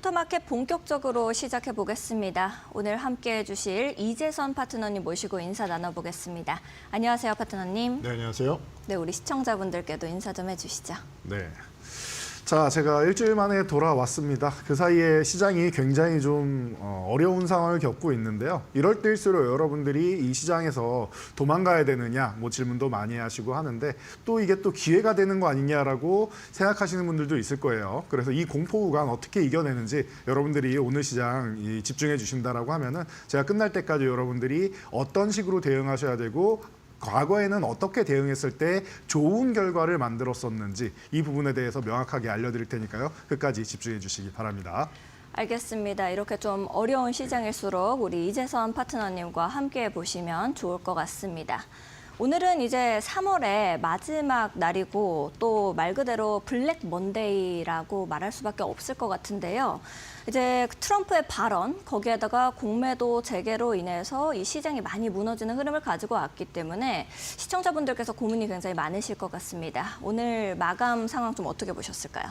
포토마켓 본격적으로 시작해 보겠습니다. 오늘 함께해 주실 이재선 파트너님 모시고 인사 나눠보겠습니다. 안녕하세요, 파트너님. 네, 안녕하세요. 네, 우리 시청자분들께도 인사 좀 해주시죠. 네. 자, 제가 일주일 만에 돌아왔습니다. 그 사이에 시장이 굉장히 좀 어려운 상황을 겪고 있는데요. 이럴 때일수록 여러분들이 이 시장에서 도망가야 되느냐 뭐 질문도 많이 하시고 하는데 또 이게 또 기회가 되는 거 아니냐라고 생각하시는 분들도 있을 거예요. 그래서 이 공포 구간 어떻게 이겨내는지 여러분들이 오늘 시장 집중해 주신다라고 하면은 제가 끝날 때까지 여러분들이 어떤 식으로 대응하셔야 되고 과거에는 어떻게 대응했을 때 좋은 결과를 만들었었는지 이 부분에 대해서 명확하게 알려드릴 테니까요. 끝까지 집중해 주시기 바랍니다. 알겠습니다. 이렇게 좀 어려운 시장일수록 우리 이재선 파트너님과 함께 보시면 좋을 것 같습니다. 오늘은 이제 3월의 마지막 날이고 또 말 그대로 블랙 먼데이라고 말할 수밖에 없을 것 같은데요. 이제 트럼프의 발언, 거기에다가 공매도 재개로 인해서 이 시장이 많이 무너지는 흐름을 가지고 왔기 때문에 시청자분들께서 고민이 굉장히 많으실 것 같습니다. 오늘 마감 상황 좀 어떻게 보셨을까요?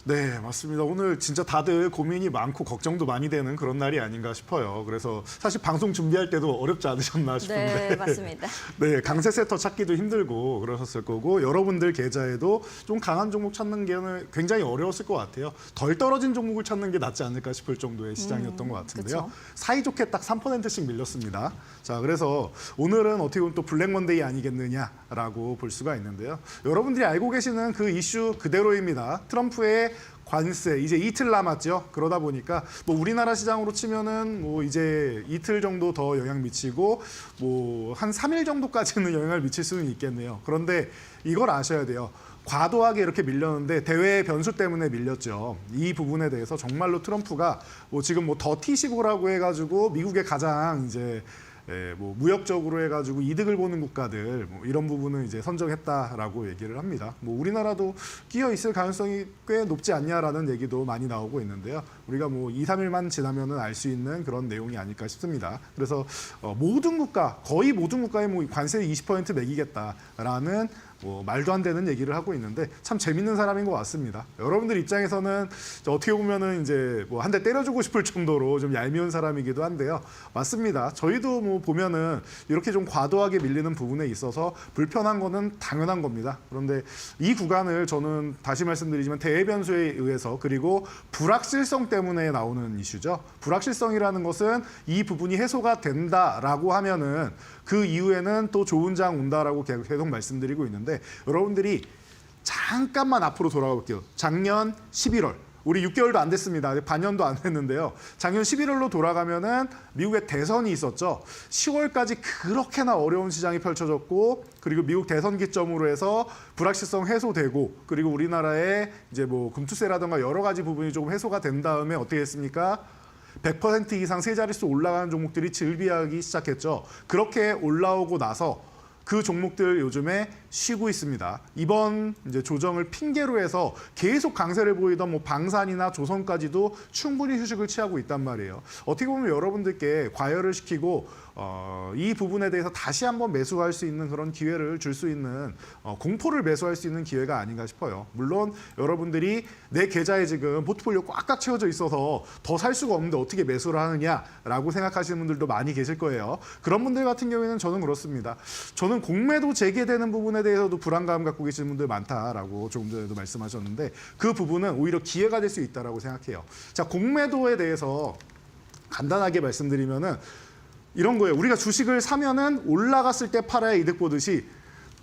네, 맞습니다. 오늘 진짜 다들 고민이 많고 걱정도 많이 되는 그런 날이 아닌가 싶어요. 그래서 사실 방송 준비할 때도 어렵지 않으셨나 싶은데. 네, 맞습니다. 네, 강세 세터 찾기도 힘들고 그러셨을 거고 여러분들 계좌에도 좀 강한 종목 찾는 게 굉장히 어려웠을 것 같아요. 덜 떨어진 종목을 찾는 게 낫지 않을까 싶을 정도의 시장이었던 것 같은데요. 그쵸. 사이좋게 딱 3%씩 밀렸습니다. 자, 그래서 오늘은 어떻게 보면 또 블랙 먼데이 아니겠느냐라고 볼 수가 있는데요. 여러분들이 알고 계시는 그 이슈 그대로입니다. 트럼프의 관세 이제 이틀 남았죠. 그러다 보니까 뭐 우리나라 시장으로 치면은 뭐 이제 이틀 정도 더 영향 미치고 뭐 한 3일 정도까지는 영향을 미칠 수는 있겠네요. 그런데 이걸 아셔야 돼요. 과도하게 이렇게 밀렸는데 대외 변수 때문에 밀렸죠. 이 부분에 대해서 정말로 트럼프가 뭐 지금 뭐 더티시고라고 해가지고 미국의 가장 이제 뭐 무역적으로 해가지고 이득을 보는 국가들 뭐 이런 부분을 이제 선정했다라고 얘기를 합니다. 뭐 우리나라도 끼어 있을 가능성이 꽤 높지 않냐라는 얘기도 많이 나오고 있는데요. 우리가 뭐 2, 3일만 지나면은 알 수 있는 그런 내용이 아닐까 싶습니다. 그래서 모든 국가, 거의 모든 국가에 뭐 관세 20% 매기겠다라는 뭐 말도 안 되는 얘기를 하고 있는데 참 재밌는 사람인 것 같습니다. 여러분들 입장에서는 어떻게 보면은 이제 뭐 한 대 때려주고 싶을 정도로 좀 얄미운 사람이기도 한데요. 맞습니다. 저희도 뭐 보면은 이렇게 좀 과도하게 밀리는 부분에 있어서 불편한 거는 당연한 겁니다. 그런데 이 구간을 저는 다시 말씀드리지만 대외 변수에 의해서 그리고 불확실성 때문에 나오는 이슈죠. 불확실성이라는 것은 이 부분이 해소가 된다라고 하면은 그 이후에는 또 좋은 장 온다라고 계속 말씀드리고 있는데 여러분들이 잠깐만 앞으로 돌아가 볼게요. 작년 11월. 우리 6개월도 안 됐습니다. 반년도 안 됐는데요. 작년 11월로 돌아가면은 미국의 대선이 있었죠. 10월까지 그렇게나 어려운 시장이 펼쳐졌고 그리고 미국 대선 기점으로 해서 불확실성 해소되고 그리고 우리나라의 이제 뭐 금투세라든가 여러 가지 부분이 조금 해소가 된 다음에 어떻게 했습니까? 100% 이상 세 자릿수 올라가는 종목들이 즐비하기 시작했죠. 그렇게 올라오고 나서 그 종목들 요즘에 쉬고 있습니다. 이번 이제 조정을 핑계로 해서 계속 강세를 보이던 뭐 방산이나 조선까지도 충분히 휴식을 취하고 있단 말이에요. 어떻게 보면 여러분들께 과열을 시키고 이 부분에 대해서 다시 한번 매수할 수 있는 그런 기회를 줄 수 있는 공포를 매수할 수 있는 기회가 아닌가 싶어요. 물론 여러분들이 내 계좌에 지금 포트폴리오 꽉꽉 채워져 있어서 더 살 수가 없는데 어떻게 매수를 하느냐라고 생각하시는 분들도 많이 계실 거예요. 그런 분들 같은 경우에는 저는 그렇습니다. 저는 공매도 재개되는 부분에 대해서도 불안감 갖고 계시는 분들 많다라고 조금 전에도 말씀하셨는데 그 부분은 오히려 기회가 될 수 있다라고 생각해요. 자, 공매도에 대해서 간단하게 말씀드리면은 이런 거예요. 우리가 주식을 사면은 올라갔을 때 팔아야 이득 보듯이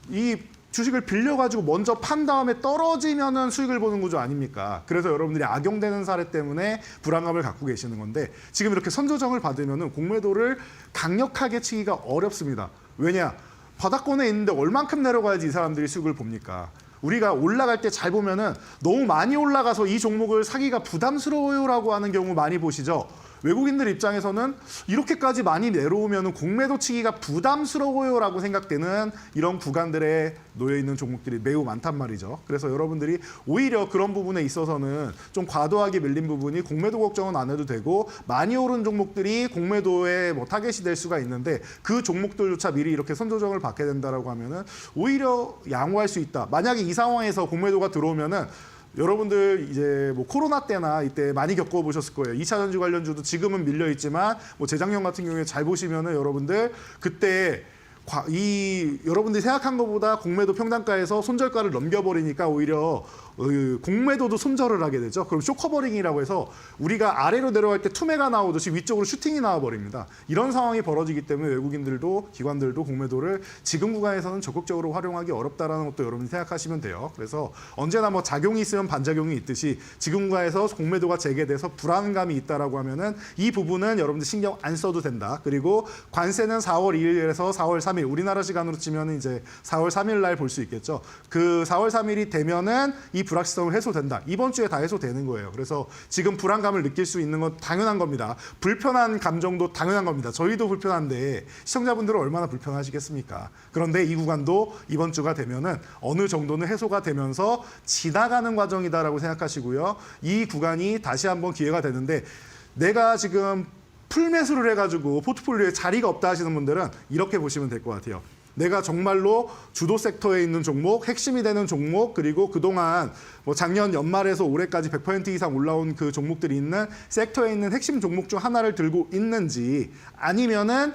이 주식을 빌려가지고 먼저 판 다음에 떨어지면은 수익을 보는 구조 아닙니까? 그래서 여러분들이 악용되는 사례 때문에 불안감을 갖고 계시는 건데 지금 이렇게 선조정을 받으면은 공매도를 강력하게 치기가 어렵습니다. 왜냐? 바닥권에 있는데 얼만큼 내려가야지 이 사람들이 수익을 봅니까? 우리가 올라갈 때 잘 보면은 너무 많이 올라가서 이 종목을 사기가 부담스러워요라고 하는 경우 많이 보시죠. 외국인들 입장에서는 이렇게까지 많이 내려오면 공매도 치기가 부담스러워요라고 생각되는 이런 구간들에 놓여 있는 종목들이 매우 많단 말이죠. 그래서 여러분들이 오히려 그런 부분에 있어서는 좀 과도하게 밀린 부분이 공매도 걱정은 안 해도 되고 많이 오른 종목들이 공매도에 뭐 타겟이 될 수가 있는데 그 종목들조차 미리 이렇게 선조정을 받게 된다라고 하면은 오히려 양호할 수 있다. 만약에 이 상황에서 공매도가 들어오면은 여러분들 이제 뭐 코로나 때나 이때 많이 겪어보셨을 거예요. 2차 전지 관련주도 지금은 밀려 있지만 뭐 재작년 같은 경우에 잘 보시면은 여러분들 그때 여러분들이 생각한 것보다 공매도 평단가에서 손절가를 넘겨버리니까 오히려 공매도도 손절을 하게 되죠. 그럼 쇼커버링이라고 해서 우리가 아래로 내려갈 때 투매가 나오듯이 위쪽으로 슈팅이 나와버립니다. 이런 상황이 벌어지기 때문에 외국인들도 기관들도 공매도를 지금 구간에서는 적극적으로 활용하기 어렵다라는 것도 여러분이 생각하시면 돼요. 그래서 언제나 뭐 작용이 있으면 반작용이 있듯이 지금 구간에서 공매도가 재개돼서 불안감이 있다라고 하면은 이 부분은 여러분들 신경 안 써도 된다. 그리고 관세는 4월 2일에서 4월 3일 우리나라 시간으로 치면 이제 4월 3일 날 볼 수 있겠죠. 그 4월 3일이 되면은 이 불확실성을 해소된다. 이번 주에 다 해소되는 거예요. 그래서 지금 불안감을 느낄 수 있는 건 당연한 겁니다. 불편한 감정도 당연한 겁니다. 저희도 불편한데 시청자분들은 얼마나 불편하시겠습니까? 그런데 이 구간도 이번 주가 되면은 어느 정도는 해소가 되면서 지나가는 과정이다라고 생각하시고요. 이 구간이 다시 한번 기회가 되는데 내가 지금 풀매수를 해가지고 포트폴리오에 자리가 없다 하시는 분들은 이렇게 보시면 될 것 같아요. 내가 정말로 주도 섹터에 있는 종목, 핵심이 되는 종목, 그리고 그동안 뭐 작년 연말에서 올해까지 100% 이상 올라온 그 종목들이 있는 섹터에 있는 핵심 종목 중 하나를 들고 있는지 아니면은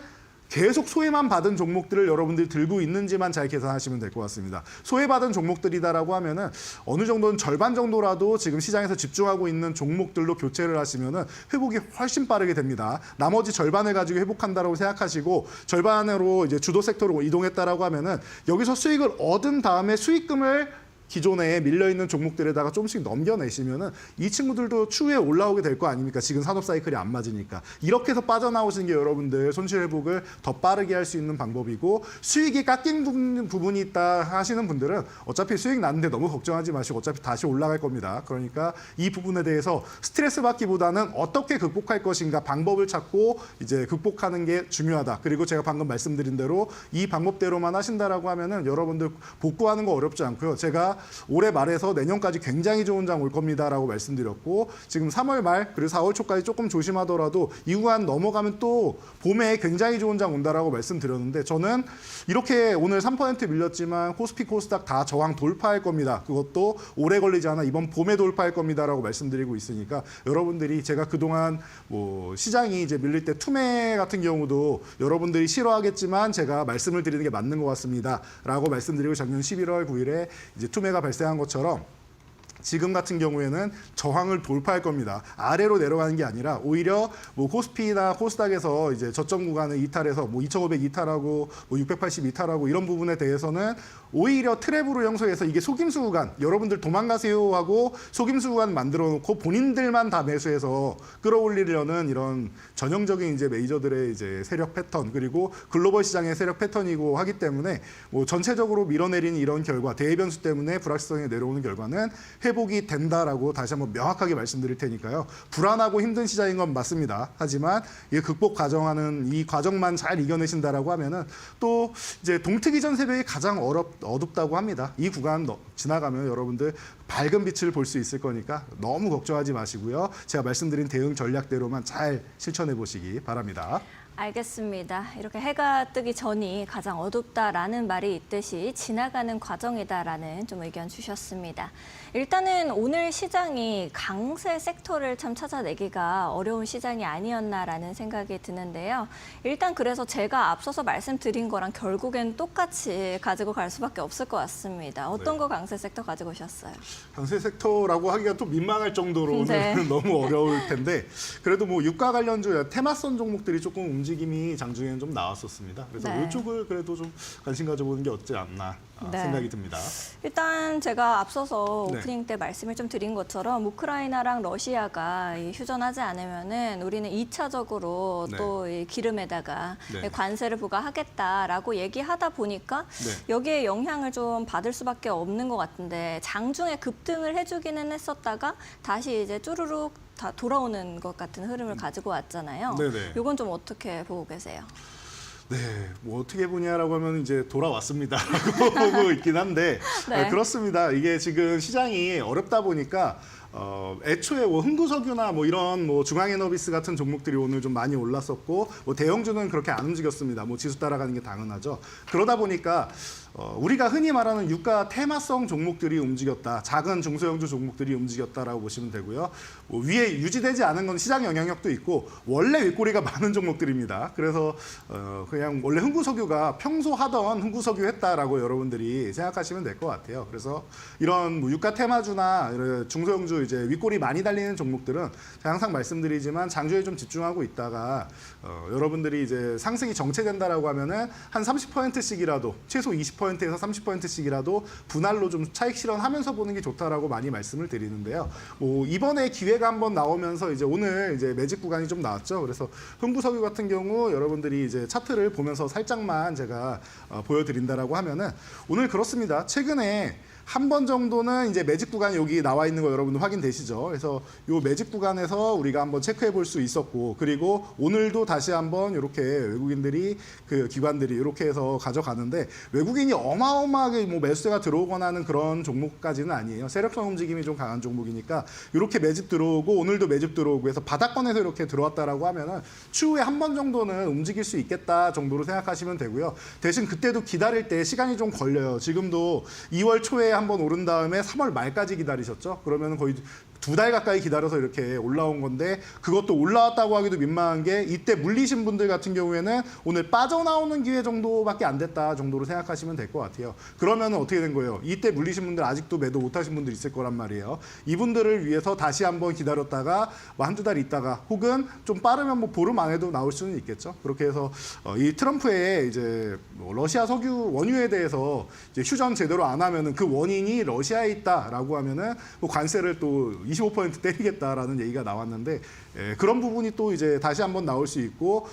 계속 소외만 받은 종목들을 여러분들이 들고 있는지만 잘 계산하시면 될 것 같습니다. 소외받은 종목들이다라고 하면은 어느 정도는 절반 정도라도 지금 시장에서 집중하고 있는 종목들로 교체를 하시면은 회복이 훨씬 빠르게 됩니다. 나머지 절반을 가지고 회복한다라고 생각하시고 절반으로 이제 주도 섹터로 이동했다라고 하면은 여기서 수익을 얻은 다음에 수익금을 기존에 밀려있는 종목들에다가 조금씩 넘겨내시면은 이 친구들도 추후에 올라오게 될 거 아닙니까? 지금 산업 사이클이 안 맞으니까. 이렇게 해서 빠져나오시는 게 여러분들 손실 회복을 더 빠르게 할 수 있는 방법이고 수익이 깎인 부분이 있다 하시는 분들은 어차피 수익 났는데 너무 걱정하지 마시고 어차피 다시 올라갈 겁니다. 그러니까 이 부분에 대해서 스트레스 받기보다는 어떻게 극복할 것인가 방법을 찾고 이제 극복하는 게 중요하다. 그리고 제가 방금 말씀드린 대로 이 방법대로만 하신다라고 하면은 여러분들 복구하는 거 어렵지 않고요. 제가 올해 말에서 내년까지 굉장히 좋은 장 올 겁니다라고 말씀드렸고 지금 3월 말 그리고 4월 초까지 조금 조심하더라도 이 구간 넘어가면 또 봄에 굉장히 좋은 장 온다라고 말씀드렸는데 저는 이렇게 오늘 3% 밀렸지만 코스피 코스닥 다 저항 돌파할 겁니다. 그것도 오래 걸리지 않아 이번 봄에 돌파할 겁니다라고 말씀드리고 있으니까 여러분들이 제가 그동안 뭐 시장이 이제 밀릴 때 투매 같은 경우도 여러분들이 싫어하겠지만 제가 말씀을 드리는 게 맞는 것 같습니다라고 말씀드리고 작년 11월 9일에 이제 투매가 발생한 것처럼 지금 같은 경우에는 저항을 돌파할 겁니다. 아래로 내려가는 게 아니라 오히려 뭐 코스피나 코스닥에서 이제 저점 구간을 이탈해서 뭐 2,500 이탈하고 뭐 680 이탈하고 이런 부분에 대해서는 오히려 트랩으로 형성해서 이게 속임수 구간 여러분들 도망가세요 하고 속임수 구간 만들어 놓고 본인들만 다 매수해서 끌어올리려는 이런 전형적인 이제 메이저들의 이제 세력 패턴 그리고 글로벌 시장의 세력 패턴이고 하기 때문에 뭐 전체적으로 밀어내리는 이런 결과 대변수 때문에 불확실성이 내려오는 결과는 회복이 된다라고 다시 한번 명확하게 말씀드릴 테니까요. 불안하고 힘든 시장인 건 맞습니다. 하지만 이 극복 과정하는 이 과정만 잘 이겨내신다라고 하면은 또 이제 동트기 전 새벽이 가장 어둡다고 합니다. 이 구간 지나가면 여러분들 밝은 빛을 볼 수 있을 거니까 너무 걱정하지 마시고요. 제가 말씀드린 대응 전략대로만 잘 실천해 보시기 바랍니다. 알겠습니다. 이렇게 해가 뜨기 전이 가장 어둡다라는 말이 있듯이 지나가는 과정이다라는 좀 의견 주셨습니다. 일단은 오늘 시장이 강세 섹터를 참 찾아내기가 어려운 시장이 아니었나라는 생각이 드는데요. 일단 그래서 제가 앞서서 말씀드린 거랑 결국엔 똑같이 가지고 갈 수밖에 없을 것 같습니다. 어떤 거 강세 섹터 가지고 오셨어요? 강세 섹터라고 하기가 또 민망할 정도로 네. 오늘은 너무 어려울 텐데 그래도 뭐 유가 관련주 테마선 종목들이 조금 움직임이 장중에는 좀 나왔었습니다. 그래서 네. 이쪽을 그래도 좀 관심 가져보는 게 어찌 않나 네. 생각이 듭니다. 일단 제가 앞서서 네. 오프닝 때 말씀을 좀 드린 것처럼 우크라이나랑 러시아가 휴전하지 않으면은 우리는 2차적으로 네. 또 이 기름에다가 네. 관세를 부과하겠다라고 얘기하다 보니까 네. 여기에 영향을 좀 받을 수밖에 없는 것 같은데 장중에 급등을 해주기는 했었다가 다시 이제 쭈루룩 다 돌아오는 것 같은 흐름을 가지고 왔잖아요. 네네. 이건 좀 어떻게 보고 계세요? 네, 뭐 어떻게 보냐라고 하면 이제 돌아왔습니다라고 보고 있긴 한데 네. 그렇습니다. 이게 지금 시장이 어렵다 보니까 애초에 뭐 흥구석유나 뭐 이런 뭐 중앙에너비스 같은 종목들이 오늘 좀 많이 올랐었고 뭐 대형주는 그렇게 안 움직였습니다. 뭐 지수 따라가는 게 당연하죠. 그러다 보니까 우리가 흔히 말하는 유가 테마성 종목들이 움직였다. 작은 중소형주 종목들이 움직였다라고 보시면 되고요. 뭐 위에 유지되지 않은 건 시장 영향력도 있고 원래 윗꼬리가 많은 종목들입니다. 그래서 그냥 원래 흥구석유가 평소 하던 흥구석유 했다라고 여러분들이 생각하시면 될 것 같아요. 그래서 이런 뭐 유가 테마주나 이런 중소형주 이제 윗꼬리 많이 달리는 종목들은 제가 항상 말씀드리지만 장주에 좀 집중하고 있다가 여러분들이 이제 상승이 정체된다라고 하면은 한 30%씩이라도 최소 20%에서 30%씩이라도 분할로 좀 차익 실현하면서 보는 게 좋다라고 많이 말씀을 드리는데요. 뭐 이번에 기회가 한번 나오면서 이제 오늘 이제 매직 구간이 좀 나왔죠. 그래서 흥구석유 같은 경우 여러분들이 이제 차트를 보면서 살짝만 제가 보여드린다라고 하면은 오늘 그렇습니다. 최근에 한 번 정도는 이제 매직 구간이 여기 나와 있는 거 여러분들 확인되시죠? 그래서 이 매직 구간에서 우리가 한번 체크해 볼 수 있었고, 그리고 오늘도 다시 한번 이렇게 외국인들이 그 기관들이 이렇게 해서 가져가는데 외국인이 어마어마하게 뭐 매수세가 들어오거나 하는 그런 종목까지는 아니에요. 세력성 움직임이 좀 강한 종목이니까 이렇게 매집 들어오고 오늘도 매집 들어오고 해서 바닥권에서 이렇게 들어왔다라고 하면은 추후에 한 번 정도는 움직일 수 있겠다 정도로 생각하시면 되고요. 대신 그때도 기다릴 때 시간이 좀 걸려요. 지금도 2월 초에 한번 오른 다음에 3월 말까지 기다리셨죠? 그러면 거의 2달 가까이 기다려서 이렇게 올라온 건데 그것도 올라왔다고 하기도 민망한 게 이때 물리신 분들 같은 경우에는 오늘 빠져나오는 기회 정도밖에 안 됐다 정도로 생각하시면 될 것 같아요. 그러면 어떻게 된 거예요? 이때 물리신 분들 아직도 매도 못하신 분들 있을 거란 말이에요. 이분들을 위해서 다시 한번 기다렸다가 뭐 한두 달 있다가 혹은 좀 빠르면 뭐 보름 안에도 나올 수는 있겠죠. 그렇게 해서 이 트럼프의 이제 뭐 러시아 석유 원유에 대해서 이제 휴전 제대로 안 하면은 그 원인이 러시아에 있다라고 하면은 뭐 관세를 또 25% 때리겠다라는 얘기가 나왔는데 그런 부분이 또 이제 다시 한번 나올 수 있고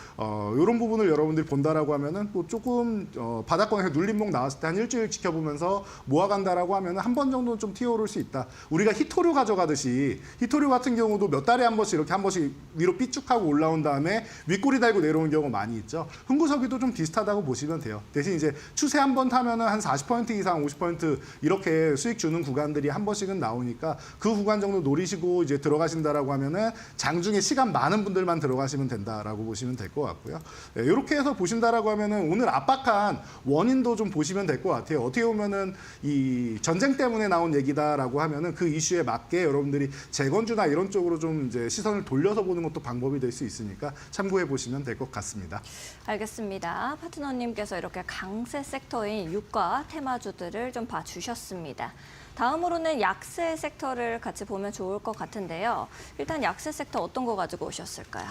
이런 부분을 여러분들이 본다라고 하면은 또 조금 바닥권에서 눌림목 나왔을 때 한 일주일 지켜보면서 모아간다라고 하면은 한 번 정도는 좀 튀어오를 수 있다. 우리가 히토류 가져가듯이 히토류 같은 경우도 몇 달에 한 번씩 이렇게 한 번씩 위로 삐쭉하고 올라온 다음에 윗꼬리 달고 내려오는 경우가 많이 있죠. 흥구석유도 좀 비슷하다고 보시면 돼요. 대신 이제 추세 한 번 타면은 한 40% 이상 50% 이렇게 수익 주는 구간들이 한 번씩은 나오니까 그 구간 정도 노리시고 이제 들어가신다라고 하면은 장중에 시간 많은 분들만 들어가시면 된다라고 보시면 될 것 같고요. 이렇게 해서 보신다라고 하면은 오늘 압박한 원인도 좀 보시면 될 것 같아요. 어떻게 보면은 이 전쟁 때문에 나온 얘기다라고 하면은 그 이슈에 맞게 여러분들이 재건주나 이런 쪽으로 좀 이제 시선을 돌려서 보는 것도 방법이 될 수 있으니까 참고해 보시면 될 것 같습니다. 알겠습니다. 파트너님께서 이렇게 강세 섹터인 유가 테마주들을 좀 봐주셨습니다. 다음으로는 약세 섹터를 같이 보면 좋을 것 같은데요. 일단 약세 섹터 어떤 거 가지고 오셨을까요?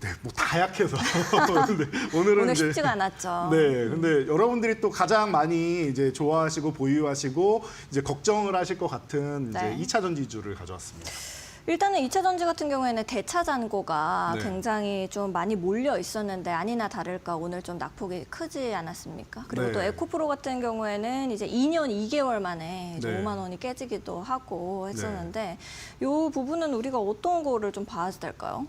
네, 뭐 다 약해서. 근데 오늘은 오늘 이제 쉽지가 않았죠. 네, 근데 여러분들이 또 가장 많이 이제 좋아하시고 보유하시고 이제 걱정을 하실 것 같은 이제 네. 2차 전지주를 가져왔습니다. 일단은 2차 전지 같은 경우에는 대차 잔고가 네. 굉장히 좀 많이 몰려 있었는데 아니나 다를까 오늘 좀 낙폭이 크지 않았습니까? 그리고 네. 또 에코프로 같은 경우에는 이제 2년 2개월 만에 이제 네. 5만 원이 깨지기도 하고 했었는데 이 부분은 우리가 어떤 거를 좀 봐야 될까요?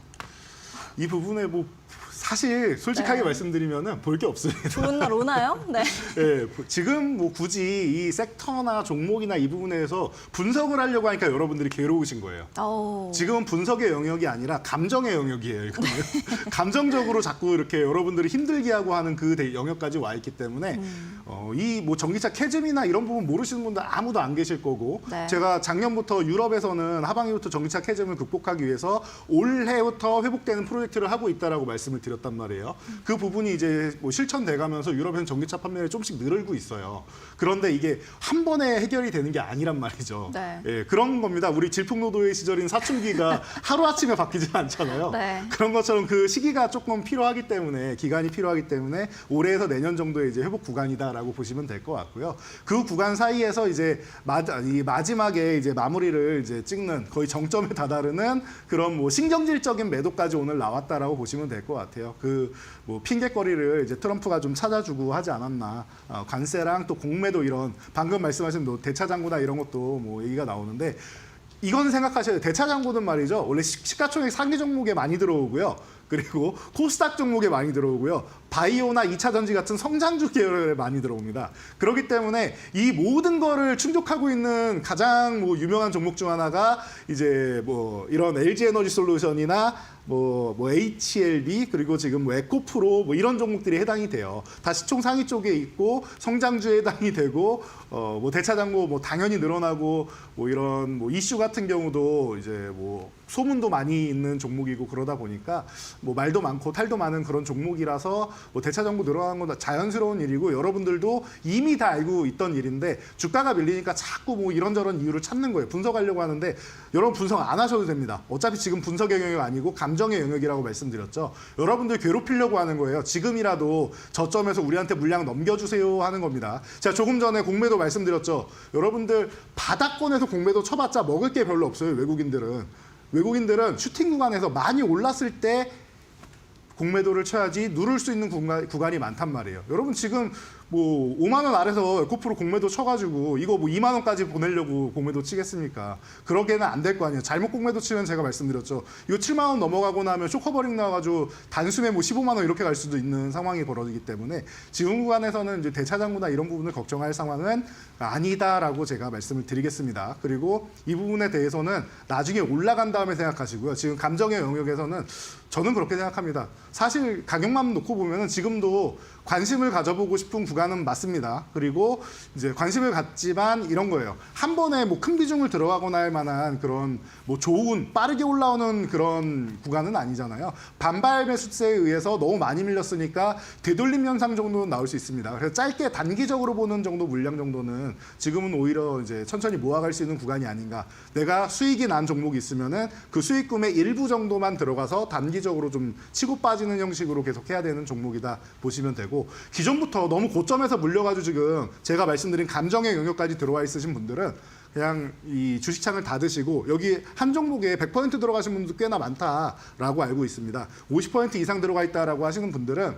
이 부분에 뭐 사실 솔직하게 네. 말씀드리면은 볼 게 없습니다. 좋은 날 오나요? 네. 예, 지금 뭐 굳이 이 섹터나 종목이나 이 부분에서 분석을 하려고 하니까 여러분들이 괴로우신 거예요. 오. 지금은 분석의 영역이 아니라 감정의 영역이에요. 이거는. 감정적으로 자꾸 이렇게 여러분들이 힘들게 하고 하는 그 영역까지 와 있기 때문에 이 뭐 전기차 캐즘이나 이런 부분 모르시는 분들 아무도 안 계실 거고 네. 제가 작년부터 유럽에서는 하반기부터 전기차 캐즘을 극복하기 위해서 올해부터 회복되는 프로젝트를 하고 있다라고 말씀을 드렸단 말이에요. 그 부분이 이제 뭐 실천돼 가면서 유럽에서는 전기차 판매를 조금씩 늘고 있어요. 그런데 이게 한 번에 해결이 되는 게 아니란 말이죠. 네. 예, 그런 겁니다. 우리 질풍노도의 시절인 사춘기가 하루아침에 바뀌지 않잖아요. 네. 그런 것처럼 그 시기가 조금 필요하기 때문에 기간이 필요하기 때문에 올해에서 내년 정도의 이제 회복 구간이다라고 보시면 될 것 같고요. 그 구간 사이에서 이제 마지막에 이제 마무리를 이제 찍는 거의 정점에 다다르는 그런 뭐 신경질적인 매도까지 오늘 나왔다라고 보시면 될 것 같아요. 그 뭐 핑계거리를 이제 트럼프가 좀 찾아주고 하지 않았나. 관세랑 또 공매도 이런 방금 말씀하신 뭐 대차장고나 이런 것도 뭐 얘기가 나오는데. 이건 생각하셔야 돼요. 대차장고는 말이죠. 원래 시가총액 상위 종목에 많이 들어오고요. 그리고 코스닥 종목에 많이 들어오고요. 바이오나 2차 전지 같은 성장주 계열에 많이 들어옵니다. 그렇기 때문에 이 모든 거를 충족하고 있는 가장 뭐 유명한 종목 중 하나가 이제 뭐 이런 LG 에너지 솔루션이나 뭐 HLB 그리고 지금 뭐 에코프로 뭐 이런 종목들이 해당이 돼요. 다 시총 상위 쪽에 있고 성장주에 해당이 되고 뭐 대차장고 뭐 당연히 늘어나고 뭐 이런 뭐 이슈 같은 경우도 이제 뭐 소문도 많이 있는 종목이고 그러다 보니까 뭐 말도 많고 탈도 많은 그런 종목이라서 뭐 대차장고 늘어나는 건 자연스러운 일이고 여러분들도 이미 다 알고 있던 일인데 주가가 밀리니까 자꾸 뭐 이런저런 이유를 찾는 거예요. 분석하려고 하는데 여러분 분석 안 하셔도 됩니다. 어차피 지금 분석의 영역 아니고 감정의 영역이라고 말씀드렸죠. 여러분들 괴롭히려고 하는 거예요. 지금이라도 저점에서 우리한테 물량 넘겨주세요 하는 겁니다. 제가 조금 전에 공매도 말씀드렸죠. 여러분들 바닥권에서 공매도 쳐봤자 먹을 게 별로 없어요. 외국인들은 슈팅 구간에서 많이 올랐을 때 공매도를 쳐야지 누를 수 있는 구간이 많단 말이에요. 여러분 지금 뭐 5만 원 아래서 에코프로 공매도 쳐가지고 이거 뭐 2만 원까지 보내려고 공매도 치겠습니까? 그러게는 안 될 거 아니에요. 잘못 공매도 치면 제가 말씀드렸죠. 이거 7만 원 넘어가고 나면 쇼커버링 나와가지고 단숨에 뭐 15만 원 이렇게 갈 수도 있는 상황이 벌어지기 때문에 지금 구간에서는 이제 대차장구나 이런 부분을 걱정할 상황은 아니다라고 제가 말씀을 드리겠습니다. 그리고 이 부분에 대해서는 나중에 올라간 다음에 생각하시고요. 지금 감정의 영역에서는 저는 그렇게 생각합니다. 사실 가격만 놓고 보면은 지금도 관심을 가져보고 싶은 구간은 맞습니다. 그리고 이제 관심을 갖지만 이런 거예요. 한 번에 뭐 큰 비중을 들어가거나 할 만한 그런 뭐 좋은 빠르게 올라오는 그런 구간은 아니잖아요. 반발 매수세에 의해서 너무 많이 밀렸으니까 되돌림 현상 정도는 나올 수 있습니다. 그래서 짧게 단기적으로 보는 정도 물량 정도는 지금은 오히려 이제 천천히 모아갈 수 있는 구간이 아닌가. 내가 수익이 난 종목이 있으면은 그 수익금의 일부 정도만 들어가서 단기적으로 좀 치고 빠지는 형식으로 계속 해야 되는 종목이다 보시면 되고, 기존부터 너무 고점에서 물려가지고 지금 제가 말씀드린 감정의 영역까지 들어와 있으신 분들은 그냥 이 주식창을 닫으시고, 여기 한 종목에 100% 들어가신 분도 꽤나 많다라고 알고 있습니다. 50% 이상 들어가 있다라고 하시는 분들은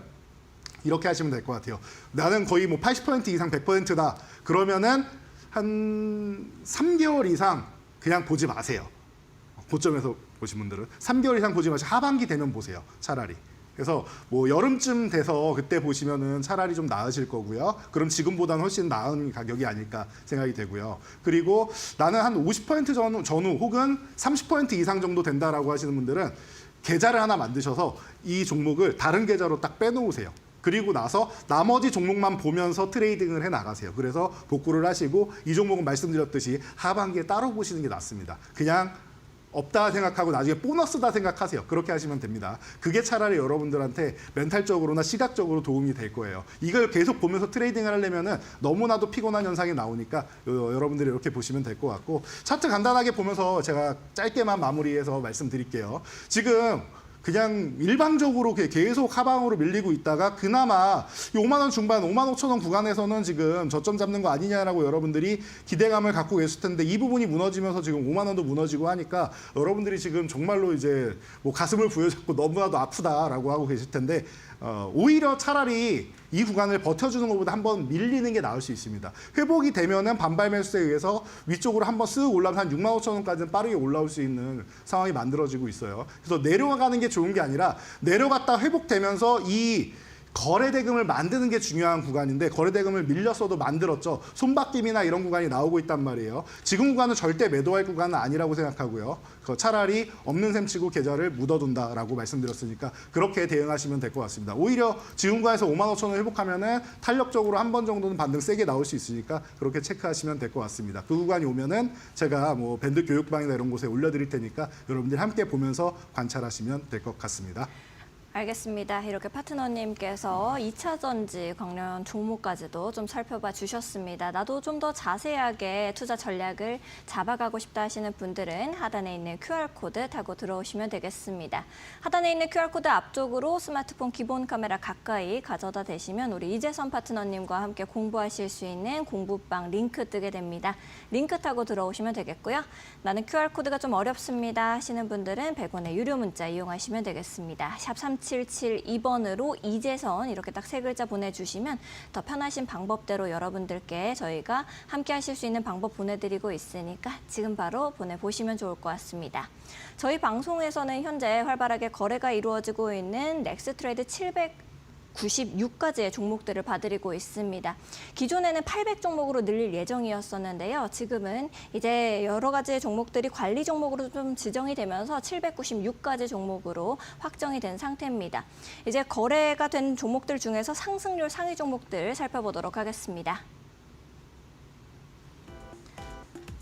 이렇게 하시면 될 것 같아요. 나는 거의 뭐 80% 이상 100%다. 그러면은 한 3개월 이상 그냥 보지 마세요. 고점에서 보신 분들은 3개월 이상 보지 마시고 하반기 되면 보세요. 차라리. 그래서 뭐 여름쯤 돼서 그때 보시면은 차라리 좀 나으실 거고요. 그럼 지금보다는 훨씬 나은 가격이 아닐까 생각이 되고요. 그리고 나는 한 50% 전후 혹은 30% 이상 정도 된다라고 하시는 분들은 계좌를 하나 만드셔서 이 종목을 다른 계좌로 딱 빼놓으세요. 그리고 나서 나머지 종목만 보면서 트레이딩을 해 나가세요. 그래서 복구를 하시고 이 종목은 말씀드렸듯이 하반기에 따로 보시는 게 낫습니다. 그냥 없다 생각하고 나중에 보너스다 생각하세요. 그렇게 하시면 됩니다. 그게 차라리 여러분들한테 멘탈적으로나 시각적으로 도움이 될 거예요. 이걸 계속 보면서 트레이딩을 하려면은 너무나도 피곤한 현상이 나오니까 여러분들이 이렇게 보시면 될 것 같고, 차트 간단하게 보면서 제가 짧게만 마무리해서 말씀드릴게요. 지금 그냥 일방적으로 계속 하방으로 밀리고 있다가 그나마 5만 원 중반, 5만 5천 원 구간에서는 지금 저점 잡는 거 아니냐라고 여러분들이 기대감을 갖고 계실 텐데, 이 부분이 무너지면서 지금 5만 원도 무너지고 하니까 여러분들이 지금 정말로 이제 뭐 가슴을 부여잡고 너무나도 아프다라고 하고 계실 텐데, 오히려 차라리 이 구간을 버텨주는 것보다 한번 밀리는 게 나을 수 있습니다. 회복이 되면은 반발 매수에 의해서 위쪽으로 한번 쓱 올라가면 한 6만 5천 원까지는 빠르게 올라올 수 있는 상황이 만들어지고 있어요. 그래서 내려가는 게 좋은 게 아니라 내려갔다 회복되면서 이 거래대금을 만드는 게 중요한 구간인데, 거래대금을 밀렸어도 만들었죠. 손바뀜이나 이런 구간이 나오고 있단 말이에요. 지금 구간은 절대 매도할 구간은 아니라고 생각하고요. 차라리 없는 셈 치고 계좌를 묻어둔다라고 말씀드렸으니까 그렇게 대응하시면 될 것 같습니다. 오히려 지금 구간에서 5만 5천 원 회복하면은 탄력적으로 한 번 정도는 반등 세게 나올 수 있으니까 그렇게 체크하시면 될 것 같습니다. 그 구간이 오면은 제가 뭐 밴드 교육방이나 이런 곳에 올려드릴 테니까 여러분들이 함께 보면서 관찰하시면 될 것 같습니다. 알겠습니다. 이렇게 파트너님께서 2차 전지 관련 종목까지도 좀 살펴봐 주셨습니다. 나도 좀 더 자세하게 투자 전략을 잡아가고 싶다 하시는 분들은 하단에 있는 QR코드 타고 들어오시면 되겠습니다. 하단에 있는 QR코드 앞쪽으로 스마트폰 기본 카메라 가까이 가져다 대시면 우리 이재선 파트너님과 함께 공부하실 수 있는 공부방 링크 뜨게 됩니다. 링크 타고 들어오시면 되겠고요. 나는 QR코드가 좀 어렵습니다 하시는 분들은 100원의 유료 문자 이용하시면 되겠습니다. 샵 4377-2번으로 이재선 이렇게 딱 세 글자 보내주시면 더 편하신 방법대로 여러분들께 저희가 함께 하실 수 있는 방법 보내드리고 있으니까 지금 바로 보내보시면 좋을 것 같습니다. 저희 방송에서는 현재 활발하게 거래가 이루어지고 있는 넥스트레이드 796가지의 종목들을 봐드리고 있습니다. 기존에는 800종목으로 늘릴 예정이었었는데요. 지금은 이제 여러 가지 종목들이 관리 종목으로 좀 지정이 되면서 796가지 종목으로 확정이 된 상태입니다. 이제 거래가 된 종목들 중에서 상승률 상위 종목들 살펴보도록 하겠습니다.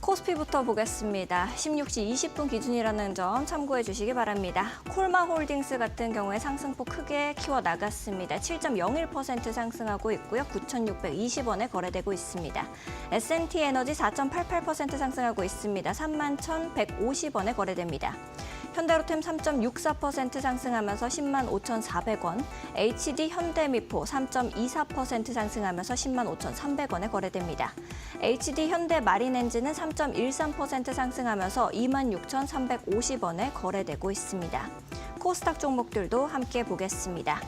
코스피부터 보겠습니다. 16시 20분 기준이라는 점 참고해 주시기 바랍니다. 콜마홀딩스 같은 경우에 상승폭 크게 키워나갔습니다. 7.01% 상승하고 있고요. 9,620원에 거래되고 있습니다. S&T에너지 4.88% 상승하고 있습니다. 31,150원에 거래됩니다. 현대로템 3.64% 상승하면서 105,400원, HD 현대미포 3.24% 상승하면서 105,300원에 거래됩니다. HD 현대마린엔진은 3.13% 상승하면서 26,350원에 거래되고 있습니다. 코스닥 종목들도 함께 보겠습니다.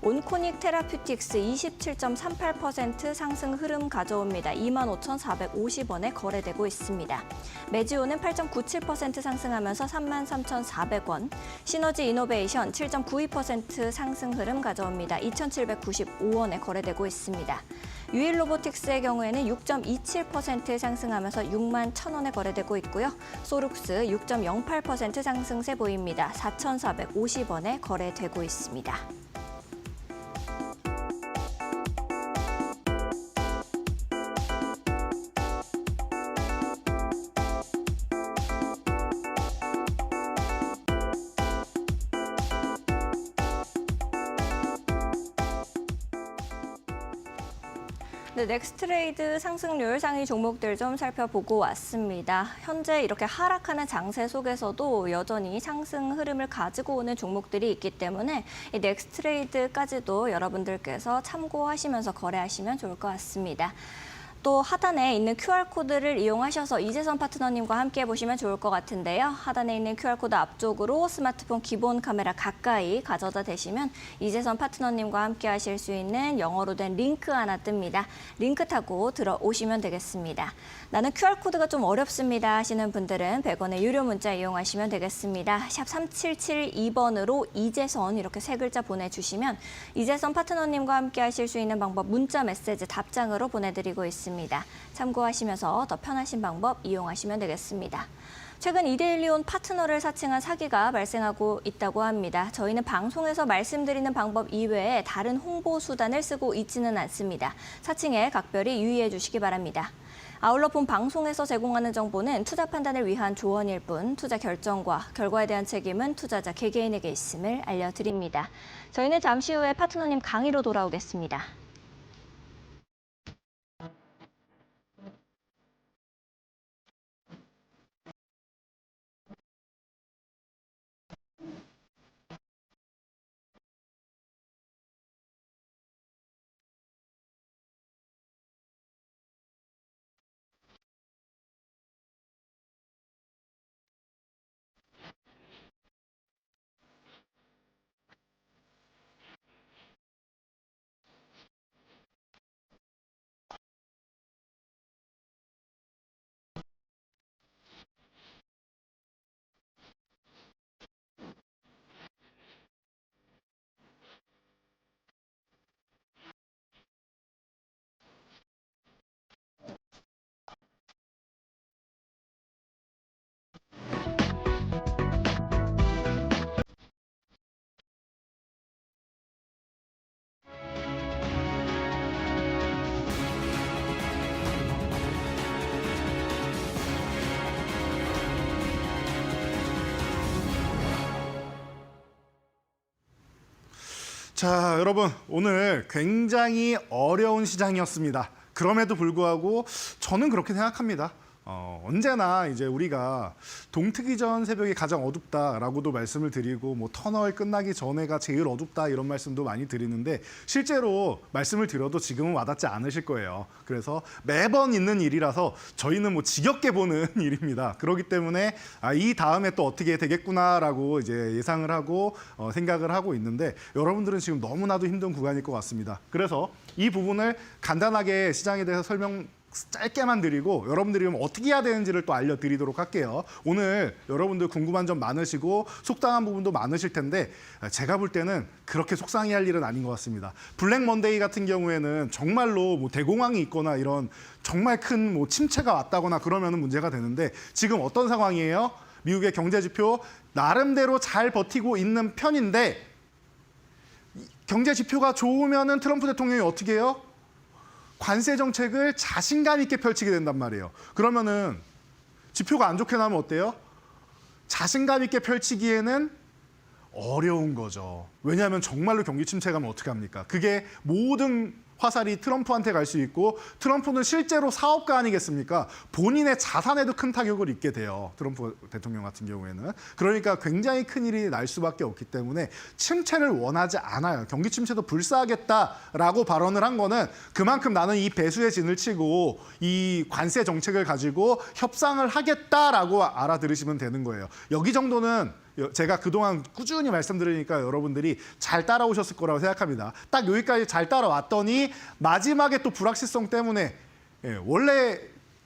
온코닉 테라퓨틱스 27.38% 상승 흐름 가져옵니다. 25,450원에 거래되고 있습니다. 메지오는 8.97% 상승하면서 33,400원, 시너지 이노베이션 7.92% 상승 흐름 가져옵니다. 2,795원에 거래되고 있습니다. 유일로보틱스의 경우에는 6.27% 상승하면서 61,000원에 거래되고 있고요. 소룩스 6.08% 상승세 보입니다. 4,450원에 거래되고 있습니다. 네, 넥스트레이드 상승률 상위 종목들 좀 살펴보고 왔습니다. 현재 이렇게 하락하는 장세 속에서도 여전히 상승 흐름을 가지고 오는 종목들이 있기 때문에 이 넥스트레이드까지도 여러분들께서 참고하시면서 거래하시면 좋을 것 같습니다. 또 하단에 있는 QR코드를 이용하셔서 이재선 파트너님과 함께 보시면 좋을 것 같은데요. 하단에 있는 QR코드 앞쪽으로 스마트폰 기본 카메라 가까이 가져다 대시면 이재선 파트너님과 함께 하실 수 있는 영어로 된 링크 하나 뜹니다. 링크 타고 들어오시면 되겠습니다. 나는 QR코드가 좀 어렵습니다 하시는 분들은 100원의 유료 문자 이용하시면 되겠습니다. 샵 3772번으로 이재선 이렇게 세 글자 보내주시면 이재선 파트너님과 함께 하실 수 있는 방법 문자 메시지 답장으로 보내드리고 있습니다. 참고하시면서 더 편하신 방법 이용하시면 되겠습니다. 최근 이데일리온 파트너를 사칭한 사기가 발생하고 있다고 합니다. 저희는 방송에서 말씀드리는 방법 이외에 다른 홍보 수단을 쓰고 있지는 않습니다. 사칭에 각별히 유의해 주시기 바랍니다. 아울러 본 방송에서 제공하는 정보는 투자 판단을 위한 조언일 뿐 투자 결정과 결과에 대한 책임은 투자자 개개인에게 있음을 알려드립니다. 저희는 잠시 후에 파트너님 강의로 돌아오겠습니다. 자, 여러분 오늘 굉장히 어려운 시장이었습니다. 그럼에도 불구하고 저는 그렇게 생각합니다. 언제나 이제 우리가 동트기 전 새벽이 가장 어둡다라고도 말씀을 드리고 뭐 터널 끝나기 전에가 제일 어둡다 이런 말씀도 많이 드리는데 실제로 말씀을 드려도 지금은 와닿지 않으실 거예요. 그래서 매번 있는 일이라서 저희는 뭐 지겹게 보는 일입니다. 그렇기 때문에 이 다음에 또 어떻게 되겠구나라고 이제 예상을 하고 생각을 하고 있는데 여러분들은 지금 너무나도 힘든 구간일 것 같습니다. 그래서 이 부분을 간단하게 시장에 대해서 설명 짧게만 드리고 여러분들이 그럼 어떻게 해야 되는지를 또 알려드리도록 할게요. 오늘 여러분들 궁금한 점 많으시고 속상한 부분도 많으실 텐데 제가 볼 때는 그렇게 속상해할 일은 아닌 것 같습니다. 블랙 먼데이 같은 경우에는 정말로 뭐 대공황이 있거나 이런 정말 큰 뭐 침체가 왔다거나 그러면 문제가 되는데 지금 어떤 상황이에요? 미국의 경제 지표 나름대로 잘 버티고 있는 편인데 경제 지표가 좋으면은 트럼프 대통령이 어떻게 해요? 관세 정책을 자신감 있게 펼치게 된단 말이에요. 그러면은 지표가 안 좋게 나면 어때요? 자신감 있게 펼치기에는 어려운 거죠. 왜냐하면 정말로 경기 침체 가면 어떻게 합니까? 그게 모든 화살이 트럼프한테 갈 수 있고 트럼프는 실제로 사업가 아니겠습니까? 본인의 자산에도 큰 타격을 입게 돼요. 트럼프 대통령 같은 경우에는. 그러니까 굉장히 큰일이 날 수밖에 없기 때문에 침체를 원하지 않아요. 경기 침체도 불사하겠다라고 발언을 한 거는 그만큼 나는 이 배수의 진을 치고 이 관세 정책을 가지고 협상을 하겠다라고 알아들으시면 되는 거예요. 여기 정도는 제가 그동안 꾸준히 말씀드리니까 여러분들이 잘 따라오셨을 거라고 생각합니다. 딱 여기까지 잘 따라왔더니 마지막에 또 불확실성 때문에 원래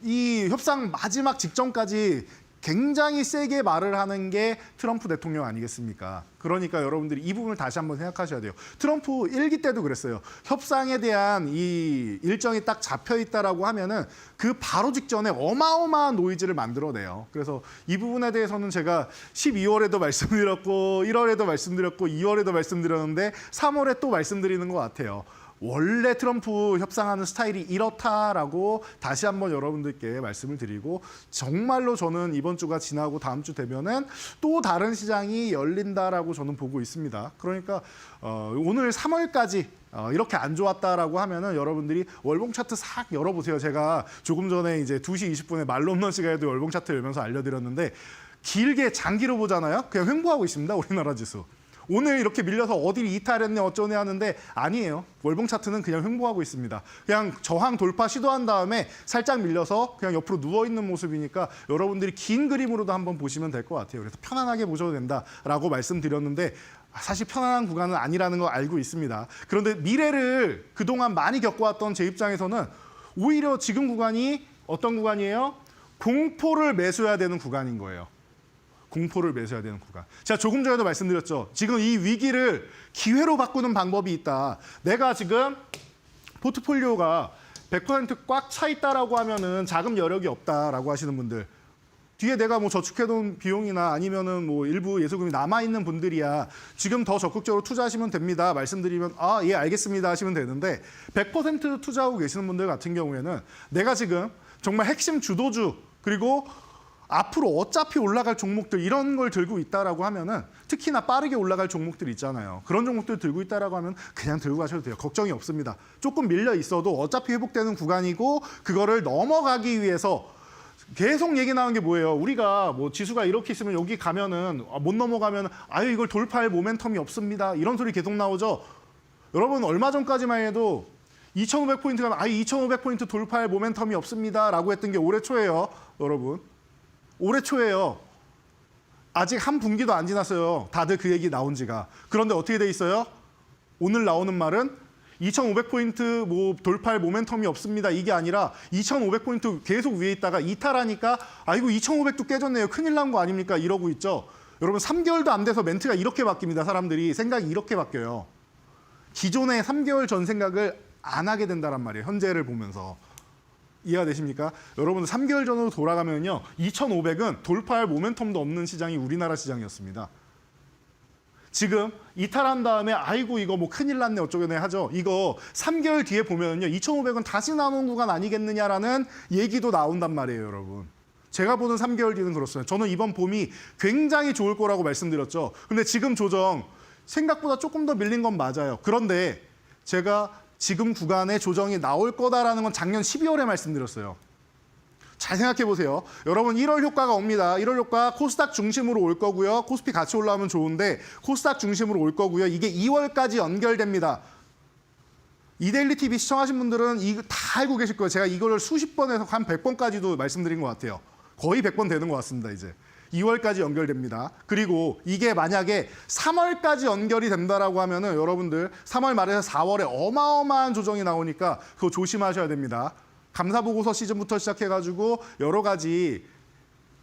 이 협상 마지막 직전까지 굉장히 세게 말을 하는 게 트럼프 대통령 아니겠습니까? 그러니까 여러분들이 이 부분을 다시 한번 생각하셔야 돼요. 트럼프 1기 때도 그랬어요. 협상에 대한 이 일정이 딱 잡혀 있다라고 하면은 그 바로 직전에 어마어마한 노이즈를 만들어내요. 그래서 이 부분에 대해서는 제가 12월에도 말씀드렸고 1월에도 말씀드렸고 2월에도 말씀드렸는데 3월에 또 말씀드리는 것 같아요. 원래 트럼프 협상하는 스타일이 이렇다라고 다시 한번 여러분들께 말씀을 드리고 정말로 저는 이번 주가 지나고 다음 주 되면은 또 다른 시장이 열린다라고 저는 보고 있습니다. 그러니까 오늘 3월까지 이렇게 안 좋았다라고 하면은 여러분들이 월봉 차트 싹 열어보세요. 제가 조금 전에 이제 2시 20분에 말로 없는 시간에도 월봉 차트 열면서 알려드렸는데 길게 장기로 보잖아요. 그냥 횡보하고 있습니다. 우리나라 지수. 오늘 이렇게 밀려서 어디를 이탈했네 어쩌네 하는데 아니에요. 월봉 차트는 그냥 횡보하고 있습니다. 그냥 저항 돌파 시도한 다음에 살짝 밀려서 그냥 옆으로 누워있는 모습이니까 여러분들이 긴 그림으로도 한번 보시면 될 것 같아요. 그래서 편안하게 보셔도 된다라고 말씀드렸는데 사실 편안한 구간은 아니라는 거 알고 있습니다. 그런데 미래를 그동안 많이 겪어왔던 제 입장에서는 오히려 지금 구간이 어떤 구간이에요? 공포를 매수해야 되는 구간인 거예요. 공포를 매수해야 되는 구간. 제가 조금 전에도 말씀드렸죠. 지금 이 위기를 기회로 바꾸는 방법이 있다. 내가 지금 포트폴리오가 100% 꽉 차 있다라고 하면은 자금 여력이 없다라고 하시는 분들. 뒤에 내가 뭐 저축해둔 비용이나 아니면은 뭐 일부 예수금이 남아있는 분들이야 지금 더 적극적으로 투자하시면 됩니다. 말씀드리면 예 알겠습니다 하시면 되는데 100% 투자하고 계시는 분들 같은 경우에는 내가 지금 정말 핵심 주도주 그리고 앞으로 어차피 올라갈 종목들 이런 걸 들고 있다라고 하면은 특히나 빠르게 올라갈 종목들 있잖아요. 그런 종목들 들고 있다라고 하면 그냥 들고 가셔도 돼요. 걱정이 없습니다. 조금 밀려 있어도 어차피 회복되는 구간이고 그거를 넘어가기 위해서 계속 얘기 나오는 게 뭐예요? 우리가 뭐 지수가 이렇게 있으면 여기 가면은 못 넘어가면 아유 이걸 돌파할 모멘텀이 없습니다. 이런 소리 계속 나오죠. 여러분 얼마 전까지만 해도 2,500포인트 가면 2,500포인트 돌파할 모멘텀이 없습니다라고 했던 게 올해 초예요. 여러분. 올해 초예요. 아직 한 분기도 안 지났어요. 다들 그 얘기 나온 지가. 그런데 어떻게 돼 있어요? 오늘 나오는 말은 2,500포인트 뭐 돌파할 모멘텀이 없습니다. 이게 아니라 2,500포인트 계속 위에 있다가 이탈하니까 아이고 2,500도 깨졌네요. 큰일 난 거 아닙니까? 이러고 있죠. 여러분 3개월도 안 돼서 멘트가 이렇게 바뀝니다. 사람들이 생각이 이렇게 바뀌어요. 기존의 3개월 전 생각을 안 하게 된다란 말이에요. 현재를 보면서. 이해가 되십니까? 여러분 3개월 전으로 돌아가면요. 2,500은 돌파할 모멘텀도 없는 시장이 우리나라 시장이었습니다. 지금 이탈한 다음에 아이고 이거 뭐 큰일 났네 어쩌겠네 하죠. 이거 3개월 뒤에 보면요. 2,500은 다시 나오는 구간 아니겠느냐라는 얘기도 나온단 말이에요. 여러분. 제가 보는 3개월 뒤는 그렇습니다. 저는 이번 봄이 굉장히 좋을 거라고 말씀드렸죠. 근데 지금 조정 생각보다 조금 더 밀린 건 맞아요. 그런데 제가 지금 구간에 조정이 나올 거다라는 건 작년 12월에 말씀드렸어요. 잘 생각해 보세요. 여러분 1월 효과가 옵니다. 1월 효과 코스닥 중심으로 올 거고요. 코스피 같이 올라오면 좋은데 코스닥 중심으로 올 거고요. 이게 2월까지 연결됩니다. 이데일리 TV 시청하신 분들은 이거 다 알고 계실 거예요. 제가 이걸 수십 번에서 한 100번까지도 말씀드린 것 같아요. 거의 100번 되는 것 같습니다. 이제 2월까지 연결됩니다. 그리고 이게 만약에 3월까지 연결이 된다라고 하면은 여러분들 3월 말에서 4월에 어마어마한 조정이 나오니까 그거 조심하셔야 됩니다. 감사보고서 시즌부터 시작해가지고 여러 가지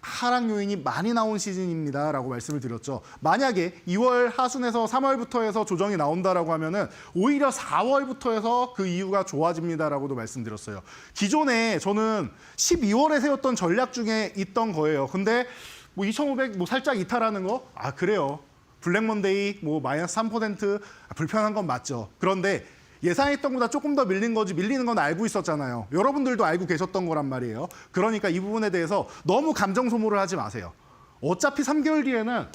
하락 요인이 많이 나온 시즌입니다라고 말씀을 드렸죠. 만약에 2월 하순에서 3월부터 해서 조정이 나온다라고 하면은 오히려 4월부터 해서 그 이유가 좋아집니다라고도 말씀드렸어요. 기존에 저는 12월에 세웠던 전략 중에 있던 거예요. 근데 뭐 2,500 뭐 살짝 이탈하는 거? 아 그래요. 블랙 먼데이 뭐 마이너스 3% 불편한 건 맞죠. 그런데 예상했던 것보다 조금 더 밀린 거지 밀리는 건 알고 있었잖아요. 여러분들도 알고 계셨던 거란 말이에요. 그러니까 이 부분에 대해서 너무 감정 소모를 하지 마세요. 어차피 3개월 뒤에는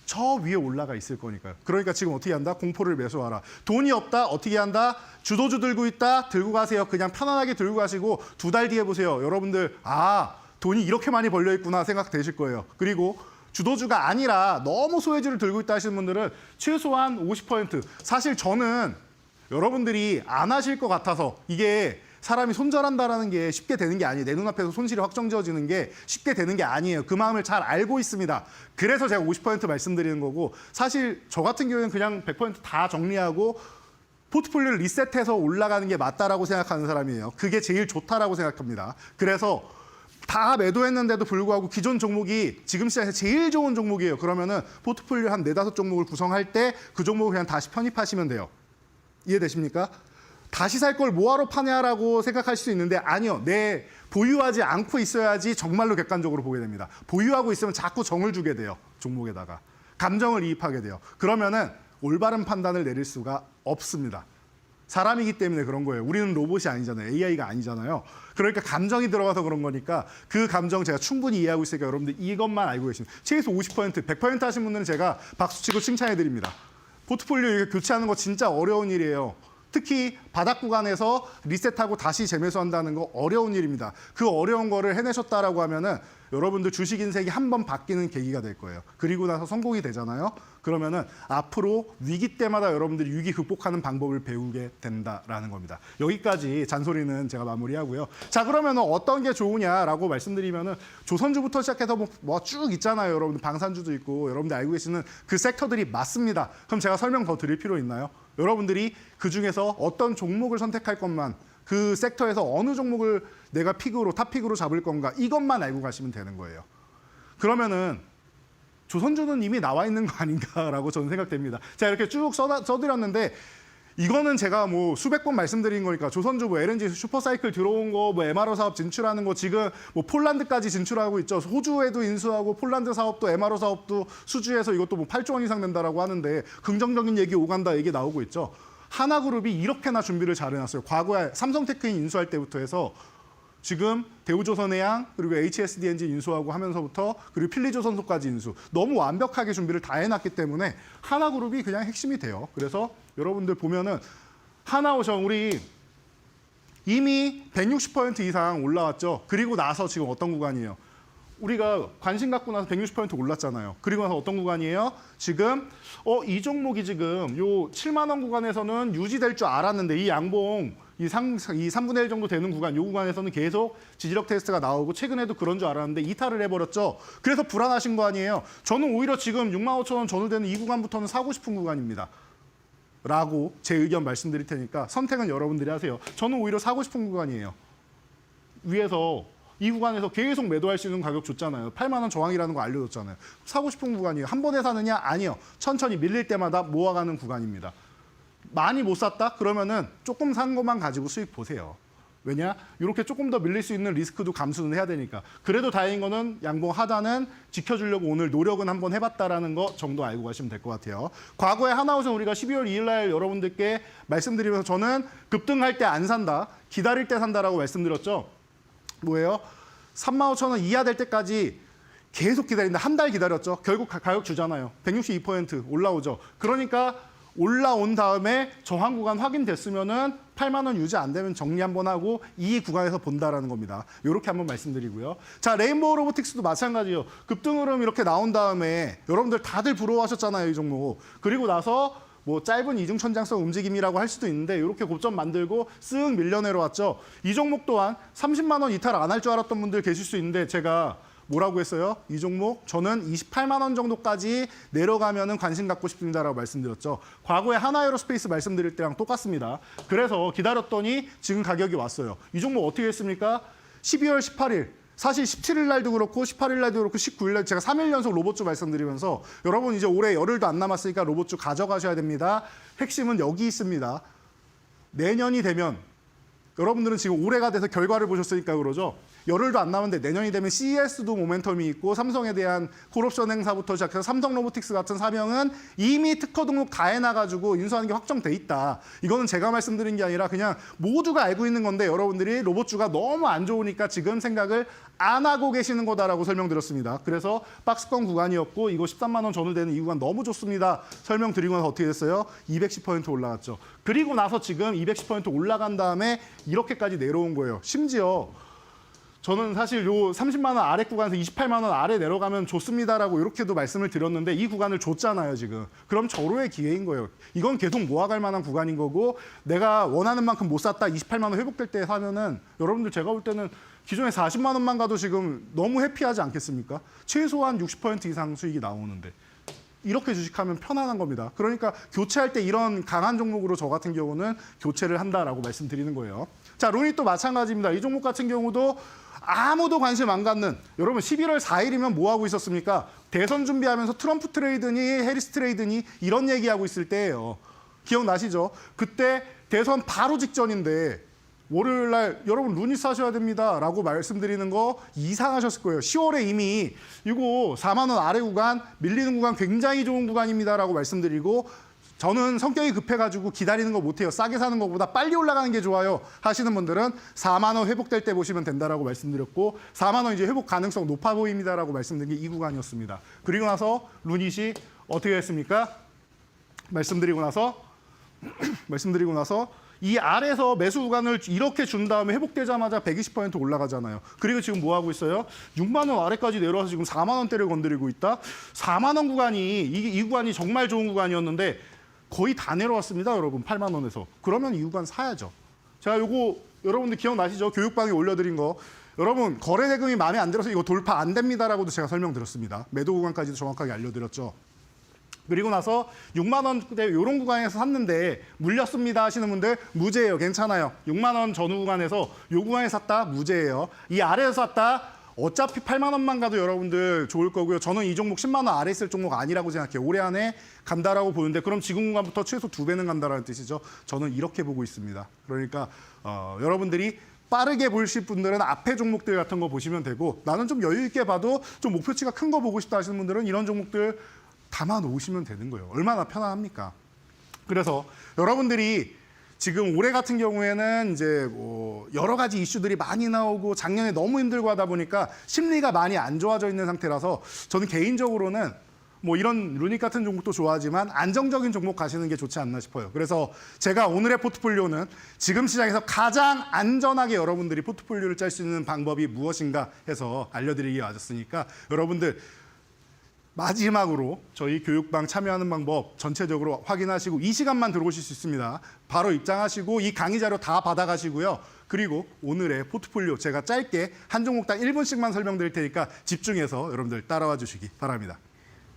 저 위에 올라가 있을 거니까요. 그러니까 지금 어떻게 한다? 공포를 매수하라. 돈이 없다? 어떻게 한다? 주도주 들고 있다? 들고 가세요. 그냥 편안하게 들고 가시고 2달 뒤에 보세요. 여러분들 아 돈이 이렇게 많이 벌려 있구나 생각되실 거예요. 그리고 주도주가 아니라 너무 소외주를 들고 있다 하시는 분들은 최소한 50% 사실 저는 여러분들이 안 하실 것 같아서 이게 사람이 손절한다라는 게 쉽게 되는 게 아니에요. 내 눈앞에서 손실이 확정지어지는 게 쉽게 되는 게 아니에요. 그 마음을 잘 알고 있습니다. 그래서 제가 50% 말씀드리는 거고 사실 저 같은 경우에는 그냥 100% 정리하고 포트폴리오를 리셋해서 올라가는 게 맞다라고 생각하는 사람이에요. 그게 제일 좋다라고 생각합니다. 그래서 다 매도했는데도 불구하고 기존 종목이 지금 시장에서 제일 좋은 종목이에요. 그러면은 포트폴리오 한 4-5 종목을 구성할 때 그 종목을 그냥 다시 편입하시면 돼요. 이해되십니까? 다시 살 걸 뭐하러 파냐라고 생각할 수 있는데 아니요. 내 보유하지 않고 있어야지 정말로 객관적으로 보게 됩니다. 보유하고 있으면 자꾸 정을 주게 돼요. 종목에다가. 감정을 이입하게 돼요. 그러면은 올바른 판단을 내릴 수가 없습니다. 사람이기 때문에 그런 거예요. 우리는 로봇이 아니잖아요. AI가 아니잖아요. 그러니까 감정이 들어가서 그런 거니까 그 감정 제가 충분히 이해하고 있으니까 여러분들 이것만 알고 계시면 최소 50%, 100% 하신 분들은 제가 박수치고 칭찬해 드립니다. 포트폴리오 이렇게 교체하는 거 진짜 어려운 일이에요. 특히 바닥 구간에서 리셋하고 다시 재매수한다는 거 어려운 일입니다. 그 어려운 거를 해내셨다라고 하면은 여러분들 주식 인생이 한 번 바뀌는 계기가 될 거예요. 그리고 나서 성공이 되잖아요. 그러면은 앞으로 위기 때마다 여러분들이 위기 극복하는 방법을 배우게 된다라는 겁니다. 여기까지 잔소리는 제가 마무리하고요. 자, 그러면 어떤 게 좋으냐라고 말씀드리면은 조선주부터 시작해서 뭐 쭉 있잖아요. 여러분들 방산주도 있고 여러분들 알고 계시는 그 섹터들이 맞습니다. 그럼 제가 설명 더 드릴 필요 있나요? 여러분들이 그 중에서 어떤 종목을 선택할 것만 그 섹터에서 어느 종목을 내가 픽으로 탑픽으로 잡을 건가 이것만 알고 가시면 되는 거예요. 그러면은 조선주는 이미 나와 있는 거 아닌가라고 저는 생각됩니다. 제가 이렇게 쭉 써드렸는데 이거는 제가 뭐 수백 번 말씀드린 거니까 조선주 뭐 LNG 슈퍼사이클 들어온 거, 뭐 MRO 사업 진출하는 거 지금 뭐 폴란드까지 진출하고 있죠. 호주에도 인수하고 폴란드 사업도 MRO 사업도 수주해서 이것도 뭐 8조 원 이상 된다라고 하는데 긍정적인 얘기 오간다 얘기 나오고 있죠. 하나그룹이 이렇게나 준비를 잘 해놨어요. 과거에 삼성테크인 인수할 때부터 해서 지금 대우조선해양 그리고 HSD 엔진 인수하고 하면서부터 그리고 필리조선소까지 인수 너무 완벽하게 준비를 다 해놨기 때문에 하나그룹이 그냥 핵심이 돼요. 그래서 여러분들 보면은 하나오션 우리 이미 160% 이상 올라왔죠. 그리고 나서 지금 어떤 구간이에요? 우리가 관심 갖고 나서 160% 올랐잖아요. 그리고 나서 어떤 구간이에요? 지금 이 종목이 지금 요 7만 원 구간에서는 유지될 줄 알았는데 이 양봉 이 3분의 1 정도 되는 구간, 이 구간에서는 계속 지지력 테스트가 나오고 최근에도 그런 줄 알았는데 이탈을 해버렸죠. 그래서 불안하신 거 아니에요. 저는 오히려 지금 65,000원 전후되는 이 구간부터는 사고 싶은 구간입니다. 라고 제 의견 말씀드릴 테니까 선택은 여러분들이 하세요. 저는 오히려 사고 싶은 구간이에요. 위에서 이 구간에서 계속 매도할 수 있는 가격 줬잖아요. 8만 원 저항이라는 거 알려줬잖아요. 사고 싶은 구간이에요. 한 번에 사느냐? 아니요. 천천히 밀릴 때마다 모아가는 구간입니다. 많이 못 샀다? 그러면은 조금 산 것만 가지고 수익 보세요. 왜냐? 이렇게 조금 더 밀릴 수 있는 리스크도 감수는 해야 되니까. 그래도 다행인 거는 양봉 하단은 지켜주려고 오늘 노력은 한번 해봤다라는 거 정도 알고 가시면 될 것 같아요. 과거에 하나오션 우리가 12월 2일 날 여러분들께 말씀드리면서 저는 급등할 때 안 산다, 기다릴 때 산다라고 말씀드렸죠. 뭐예요? 35,000원 이하 될 때까지 계속 기다린다. 한 달 기다렸죠. 결국 가격 주잖아요. 162% 올라오죠. 그러니까 올라온 다음에 저항 구간 확인됐으면은 8만 원 유지 안 되면 정리 한번 하고 이 구간에서 본다라는 겁니다. 이렇게 한번 말씀드리고요. 자, 레인보우 로보틱스도 마찬가지예요. 급등 흐름 이렇게 나온 다음에 여러분들 다들 부러워하셨잖아요, 이 종목. 그리고 나서 뭐 짧은 이중 천장성 움직임이라고 할 수도 있는데 이렇게 고점 만들고 쓱 밀려 내려왔죠. 이 종목 또한 30만 원 이탈 안 할 줄 알았던 분들 계실 수 있는데 제가 뭐라고 했어요? 이 종목 저는 28만 원 정도까지 내려가면은 관심 갖고 싶습니다라고 말씀드렸죠. 과거에 하나에어로스페이스 말씀드릴 때랑 똑같습니다. 그래서 기다렸더니 지금 가격이 왔어요. 이 종목 어떻게 했습니까? 12월 18일. 사실 17일 날도 그렇고 18일 날도 그렇고 19일 날 제가 3일 연속 로봇주 말씀드리면서 여러분 이제 올해 열흘도 안 남았으니까 로봇주 가져가셔야 됩니다. 핵심은 여기 있습니다. 내년이 되면 여러분들은 지금 올해가 돼서 결과를 보셨으니까 그러죠. 열흘도 안 남았는데 내년이 되면 CES도 모멘텀이 있고 삼성에 대한 콜옵션 행사부터 시작해서 삼성 로보틱스 같은 사명은 이미 특허 등록 다 해놔가지고 인수하는 게 확정돼 있다. 이거는 제가 말씀드린 게 아니라 그냥 모두가 알고 있는 건데 여러분들이 로봇주가 너무 안 좋으니까 지금 생각을 안 하고 계시는 거다라고 설명드렸습니다. 그래서 박스권 구간이었고 이거 13만 원 전후 되는 이 구간 너무 좋습니다. 설명드리고 나서 어떻게 됐어요? 210% 올라갔죠. 그리고 나서 지금 210% 올라간 다음에 이렇게까지 내려온 거예요. 심지어 저는 사실 요 30만 원 아래 구간에서 28만 원 아래 내려가면 좋습니다라고 이렇게도 말씀을 드렸는데 이 구간을 줬잖아요, 지금. 그럼 절호의 기회인 거예요. 이건 계속 모아갈 만한 구간인 거고 내가 원하는 만큼 못 샀다 28만 원 회복될 때 사면은 여러분들 제가 볼 때는 기존에 40만 원만 가도 지금 너무 해피하지 않겠습니까? 최소한 60% 이상 수익이 나오는데. 이렇게 주식하면 편안한 겁니다. 그러니까 교체할 때 이런 강한 종목으로 저 같은 경우는 교체를 한다라고 말씀드리는 거예요. 자, 론이 또 마찬가지입니다. 이 종목 같은 경우도 아무도 관심 안 갖는 여러분 11월 4일이면 뭐 하고 있었습니까? 대선 준비하면서 트럼프 트레이드니 해리스 트레이드니 이런 얘기하고 있을 때예요. 기억나시죠? 그때 대선 바로 직전인데 월요일 날 여러분 루닛 사셔야 됩니다라고 말씀드리는 거 이상하셨을 거예요. 10월에 이미 이거 4만 원 아래 구간 밀리는 구간 굉장히 좋은 구간입니다라고 말씀드리고 저는 성격이 급해가지고 기다리는 거 못해요. 싸게 사는 것보다 빨리 올라가는 게 좋아요 하시는 분들은 4만 원 회복될 때 보시면 된다라고 말씀드렸고 4만 원 이제 회복 가능성 높아 보입니다라고 말씀드린 게 이 구간이었습니다. 그리고 나서 루닛이 어떻게 했습니까? 말씀드리고 나서 이 아래에서 매수 구간을 이렇게 준 다음에 회복되자마자 120% 올라가잖아요. 그리고 지금 뭐 하고 있어요? 6만 원 아래까지 내려와서 지금 4만 원대를 건드리고 있다. 4만 원 구간이 이 구간이 정말 좋은 구간이었는데 거의 다 내려왔습니다, 여러분. 8만 원에서. 그러면 이 구간 사야죠. 제가 요거 여러분들 기억나시죠? 교육방에 올려드린 거. 여러분 거래 대금이 마음에 안 들어서 이거 돌파 안 됩니다라고도 제가 설명드렸습니다. 매도 구간까지도 정확하게 알려드렸죠. 그리고 나서 6만 원대 이런 구간에서 샀는데 물렸습니다 하시는 분들 무죄예요. 괜찮아요. 6만 원 전후 구간에서 이 구간에 샀다 무죄예요. 이 아래에서 샀다 어차피 8만 원만 가도 여러분들 좋을 거고요. 저는 이 종목 10만 원 아래 있을 종목 아니라고 생각해요. 올해 안에 간다라고 보는데 그럼 지금 구간부터 최소 2배는 간다라는 뜻이죠. 저는 이렇게 보고 있습니다. 그러니까 여러분들이 빠르게 보실 분들은 앞에 종목들 같은 거 보시면 되고 나는 좀 여유 있게 봐도 좀 목표치가 큰 거 보고 싶다 하시는 분들은 이런 종목들 담아 놓으시면 되는 거예요. 얼마나 편안합니까? 그래서 여러분들이 지금 올해 같은 경우에는 이제 뭐 여러 가지 이슈들이 많이 나오고 작년에 너무 힘들고 하다 보니까 심리가 많이 안 좋아져 있는 상태라서 저는 개인적으로는 뭐 이런 루닛 같은 종목도 좋아하지만 안정적인 종목 가시는 게 좋지 않나 싶어요. 그래서 제가 오늘의 포트폴리오는 지금 시장에서 가장 안전하게 여러분들이 포트폴리오를 짤 수 있는 방법이 무엇인가 해서 알려드리기 와줬으니까 여러분들 마지막으로 저희 교육방 참여하는 방법 전체적으로 확인하시고 이 시간만 들어오실 수 있습니다. 바로 입장하시고 이 강의 자료 다 받아가시고요. 그리고 오늘의 포트폴리오 제가 짧게 한 종목당 1분씩만 설명드릴 테니까 집중해서 여러분들 따라와 주시기 바랍니다.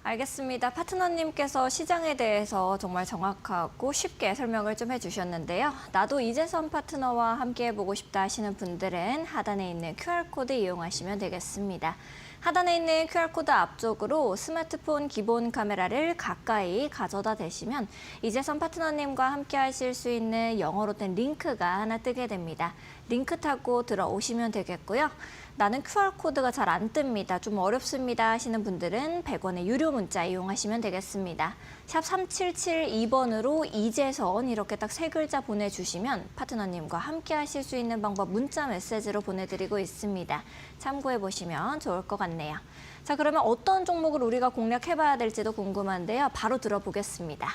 알겠습니다. 파트너님께서 시장에 대해서 정말 정확하고 쉽게 설명을 좀 해주셨는데요. 나도 이재선 파트너와 함께 해보고 싶다 하시는 분들은 하단에 있는 QR코드 이용하시면 되겠습니다. 하단에 있는 QR코드 앞쪽으로 스마트폰 기본 카메라를 가까이 가져다 대시면 이재선 파트너님과 함께 하실 수 있는 영어로 된 링크가 하나 뜨게 됩니다. 링크 타고 들어오시면 되겠고요. 나는 QR코드가 잘 안 뜹니다. 좀 어렵습니다 하시는 분들은 100원의 유료 문자 이용하시면 되겠습니다. 샵 3772번으로 이재선 이렇게 딱 세 글자 보내주시면 파트너님과 함께 하실 수 있는 방법 문자 메시지로 보내드리고 있습니다. 참고해 보시면 좋을 것 같네요. 자, 그러면 어떤 종목을 우리가 공략해봐야 될지도 궁금한데요. 바로 들어보겠습니다.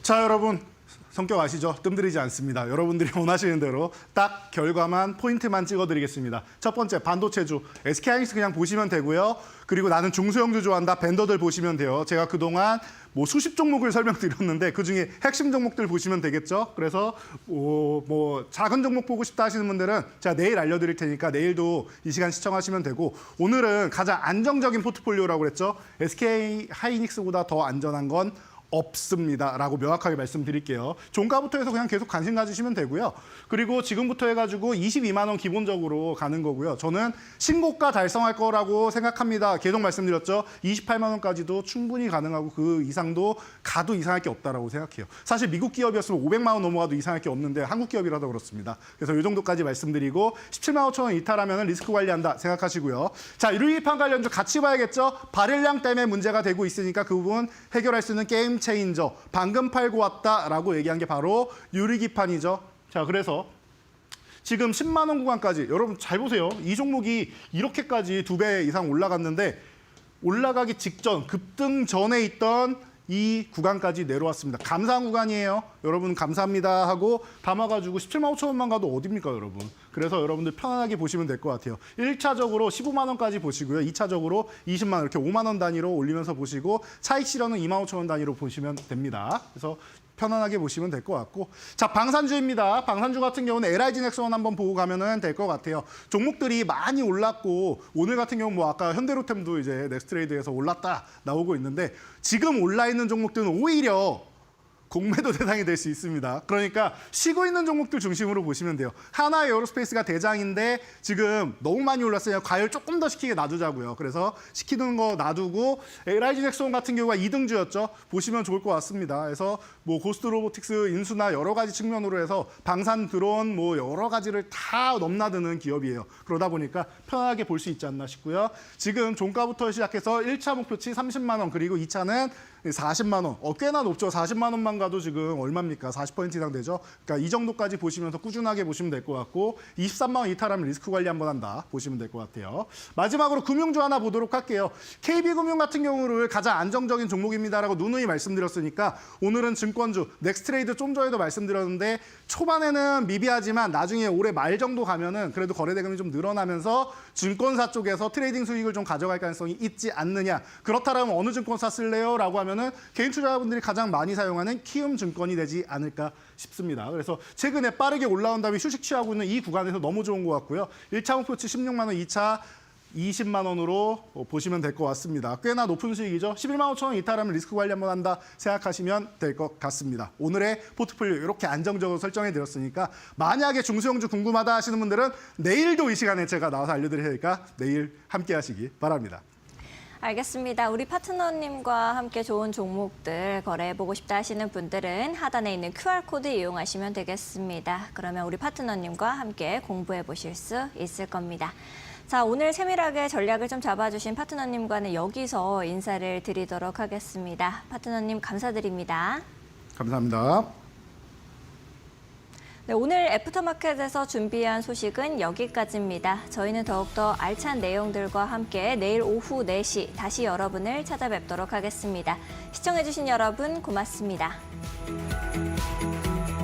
자, 여러분 성격 아시죠? 뜸들이지 않습니다. 여러분들이 원하시는 대로 딱 결과만 포인트만 찍어드리겠습니다. 첫 번째 반도체주 SK하이닉스 그냥 보시면 되고요. 그리고 나는 중소형주 좋아한다. 밴더들 보시면 돼요. 제가 그동안 뭐 수십 종목을 설명드렸는데 그중에 핵심 종목들 보시면 되겠죠. 그래서 뭐 작은 종목 보고 싶다 하시는 분들은 제가 내일 알려드릴 테니까 내일도 이 시간 시청하시면 되고 오늘은 가장 안정적인 포트폴리오라고 그랬죠. SK하이닉스보다 더 안전한 건 없습니다라고 명확하게 말씀드릴게요. 종가부터 해서 그냥 계속 관심 가지시면 되고요. 그리고 지금부터 해가지고 22만 원 기본적으로 가는 거고요. 저는 신고가 달성할 거라고 생각합니다. 계속 말씀드렸죠. 28만 원까지도 충분히 가능하고 그 이상도 가도 이상할 게 없다라고 생각해요. 사실 미국 기업이었으면 500만 원 넘어가도 이상할 게 없는데 한국 기업이라서 그렇습니다. 그래서 이 정도까지 말씀드리고 17만 5천 원 이탈하면 리스크 관리한다 생각하시고요. 자, 유리기판 관련주 같이 봐야겠죠. 발열량 때문에 문제가 되고 있으니까 그 부분 해결할 수 있는 게임 체인저 방금 팔고 왔다라고 얘기한 게 바로 유리기판이죠. 자, 그래서 지금 10만 원 구간까지 여러분 잘 보세요. 이 종목이 이렇게까지 2배 이상 올라갔는데 올라가기 직전 급등 전에 있던 이 구간까지 내려왔습니다. 감사한 구간이에요. 여러분 감사합니다 하고 담아가지고 17만 5천 원만 가도 어딥니까 여러분. 그래서 여러분들 편안하게 보시면 될 것 같아요. 1차적으로 15만 원까지 보시고요. 2차적으로 20만 원 이렇게 5만 원 단위로 올리면서 보시고 차익 실현은 2만 5천 원 단위로 보시면 됩니다. 그래서 편안하게 보시면 될 것 같고 자 방산주입니다. 방산주 같은 경우는 LIG 넥스원 한번 보고 가면은 될 것 같아요. 종목들이 많이 올랐고 오늘 같은 경우 뭐 아까 현대로템도 이제 넥스트레이드에서 올랐다 나오고 있는데 지금 올라 있는 종목들은 오히려 공매도 대상이 될 수 있습니다. 그러니까 쉬고 있는 종목들 중심으로 보시면 돼요. 하나 에어로스페이스가 대장인데 지금 너무 많이 올랐어요. 과열 조금 더 시키게 놔두자고요. 그래서 시키는 거 놔두고 LIG 넥스원 같은 경우가 2등주였죠. 보시면 좋을 것 같습니다. 그래서 뭐 고스트 로보틱스 인수나 여러 가지 측면으로 해서 방산 드론 뭐 여러 가지를 다 넘나드는 기업이에요. 그러다 보니까 편하게 볼 수 있지 않나 싶고요. 지금 종가부터 시작해서 1차 목표치 30만 원 그리고 2차는 40만 원. 꽤나 높죠. 40만 원만 가도 지금 얼마입니까? 40% 이상 되죠. 그러니까 이 정도까지 보시면서 꾸준하게 보시면 될 것 같고 23만 원 이탈하면 리스크 관리 한번 한다. 보시면 될 것 같아요. 마지막으로 금융주 하나 보도록 할게요. KB금융 같은 경우를 가장 안정적인 종목입니다라고 누누이 말씀드렸으니까 오늘은 증권주 넥스트레이드 좀 전에도 말씀드렸는데 초반에는 미비하지만 나중에 올해 말 정도 가면은 그래도 거래대금이 좀 늘어나면서 증권사 쪽에서 트레이딩 수익을 좀 가져갈 가능성이 있지 않느냐. 그렇다면 어느 증권사 쓸래요? 라고 하면은 개인 투자자분들이 가장 많이 사용하는 키움증권이 되지 않을까 싶습니다. 그래서 최근에 빠르게 올라온 다음에 휴식 취하고 있는 이 구간에서 너무 좋은 것 같고요. 1차 목표치 16만 원, 2차 20만 원으로 보시면 될 것 같습니다. 꽤나 높은 수익이죠. 11만 5천 원 이탈하면 리스크 관리 한번 한다 생각하시면 될 것 같습니다. 오늘의 포트폴리오 이렇게 안정적으로 설정해 드렸으니까 만약에 중소형주 궁금하다 하시는 분들은 내일도 이 시간에 제가 나와서 알려드릴 테니까 내일 함께 하시기 바랍니다. 알겠습니다. 우리 파트너님과 함께 좋은 종목들 거래해보고 싶다 하시는 분들은 하단에 있는 QR코드 이용하시면 되겠습니다. 그러면 우리 파트너님과 함께 공부해 보실 수 있을 겁니다. 자, 오늘 세밀하게 전략을 좀 잡아주신 파트너님과는 여기서 인사를 드리도록 하겠습니다. 파트너님 감사드립니다. 감사합니다. 네, 오늘 애프터마켓에서 준비한 소식은 여기까지입니다. 저희는 더욱더 알찬 내용들과 함께 내일 오후 4시 다시 여러분을 찾아뵙도록 하겠습니다. 시청해주신 여러분 고맙습니다.